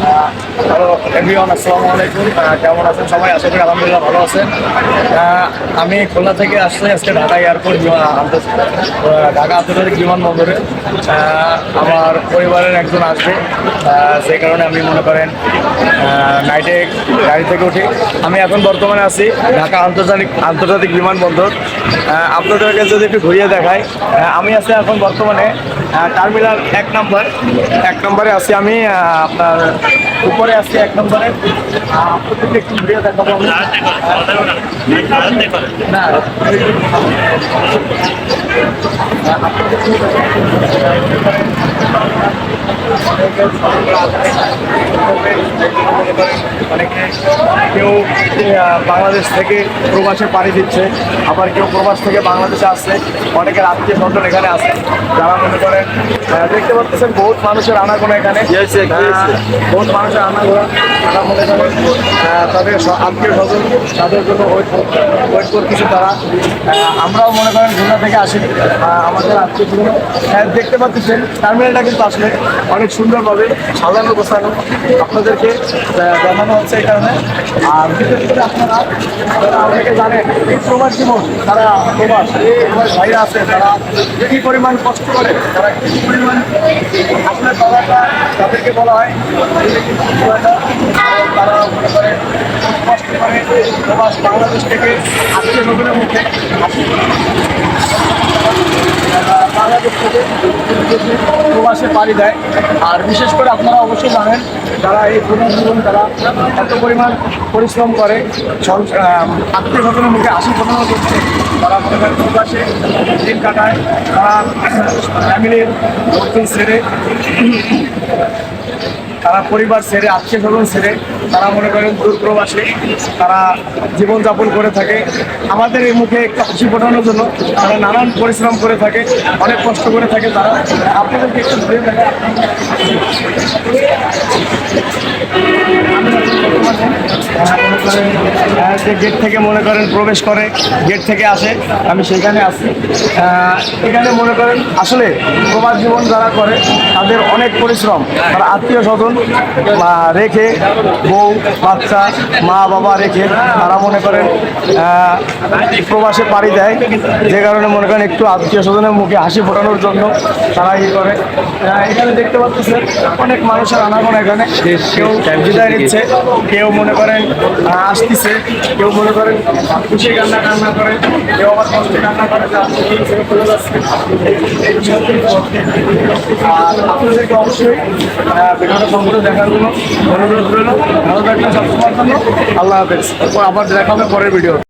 Hello everyone, আসসালামু আলাইকুম। কেমন আছেন সবাই? আশা করি আলহামদুলিল্লাহ ভালো আছেন। আমি খুলনা থেকে আসছি আজকে ঢাকা এয়ারপোর্ট, ঢাকা আন্তর্জাতিক বিমানবন্দরে। আমার পরিবারের একজন আসবে, সেই কারণে আমি মনে করেন নাইটে গাড়ি থেকে উঠি। আমি এখন বর্তমানে আছি ঢাকা আন্তর্জাতিক বিমানবন্দর। আপনাদেরকে যদি একটু ঘুরিয়ে দেখাই, আমি আছি এখন বর্তমানে টার্মিনাল 1 নম্বরে আছি আমি। আপনার উপরে আছি 1 নম্বরে। আপনাদেরকে একটু ঘুরিয়ে দেখাবো আমি। না, অনেকে কেউ বাংলাদেশ থেকে প্রবাসে পাড়ি দিচ্ছে, আবার কেউ প্রবাস থেকে বাংলাদেশে আসছে। অনেকের আত্মীয় স্বজন এখানে আছে, যারা মনে করেন দেখতে পাচ্ছেন বহুত মানুষের আনাগোনা এখানে, বহুত মানুষের আনাগোনা। তারা মনে করেন তাদের আত্মীয় স্বজন তাদের জন্য ওয়েট করতেছে তারা। আমরাও মনে করেন খুলনা থেকে আসি, আমাদের আত্মীয় স্বজন দেখতে পাচ্ছেন। টার্মিনালটা কিন্তু আসলে অনেক সুন্দরভাবে সাজানো গোছানো আপনাদেরকে দেখানো হচ্ছে এই কারণে। আর বিশেষ করে আপনারা অনেকে জানেন এই প্রবাস জীবন, তারা প্রবাস ভাইরা আছে, তারা কী পরিমাণ কষ্ট করে, তারা কী পরিমাণ আপনার বাবাটা তাদেরকে বলা হয় তারা মনে করে কষ্ট করে প্রবাস বাংলাদেশ থেকে আত্মীয় স্বজনের মুখে বাংলাদেশ থেকে প্রবাসে পাড়ি দেয়। আর বিশেষ করে আপনারা অবশ্যই জানেন যারা এই প্রবাস জীবন, তারা এত পরিমাণ পরিশ্রম করে আত্মীয় স্বজনের মুখে হাসি ফোটানো করছে, তারা মনে করেন প্রবাসে দিন কাটায়। তারা ফ্যামিলির লোকজন ছেড়ে, তারা পরিবার ছেড়ে, আত্মীয় স্বজন ছেড়ে তারা মনে করেন দূর প্রবাসে তারা জীবনযাপন করে থাকে। আমাদের এই মুখে একটু হাসি ফোটানোর জন্য তারা নানান পরিশ্রম করে থাকে, অনেক কষ্ট করে থাকে তারা। আপনাদেরকে একটু ঘুরে দেখায়। যে গেট থেকে মনে করেন প্রবেশ করে, গেট থেকে আসে, আমি সেখানে আসি। এখানে মনে করেন আসলে প্রবাস জীবন যারা করে তাদের অনেক পরিশ্রম। তারা আত্মীয় স্বজন রেখে, বউ বাচ্চা মা বাবা রেখে তারা মনে করেন প্রবাসে পাড়ি দেয়, যে কারণে মনে করেন একটু আত্মীয় স্বজনের মুখে হাসি ফোটানোর জন্য তারা করে। এখানে দেখতে পাচ্ছেন অনেক মানুষের আনাগোনা এখানে, কেউ বিদায় নিচ্ছে, কেউ মনে করেন আসতেছে, কেউ মনে করেন খুশি কান্না করে, কেউ আবার কষ্টে কান্না করে। আর আপনাদেরকে অবশ্যই ভিডিওটা সম্পূর্ণ দেখার জন্য অনুরোধ রইল। ভালো থাকবেন সবসময়ের জন্য। আল্লাহ হাফেজ। আবার দেখা হবে পরের ভিডিও।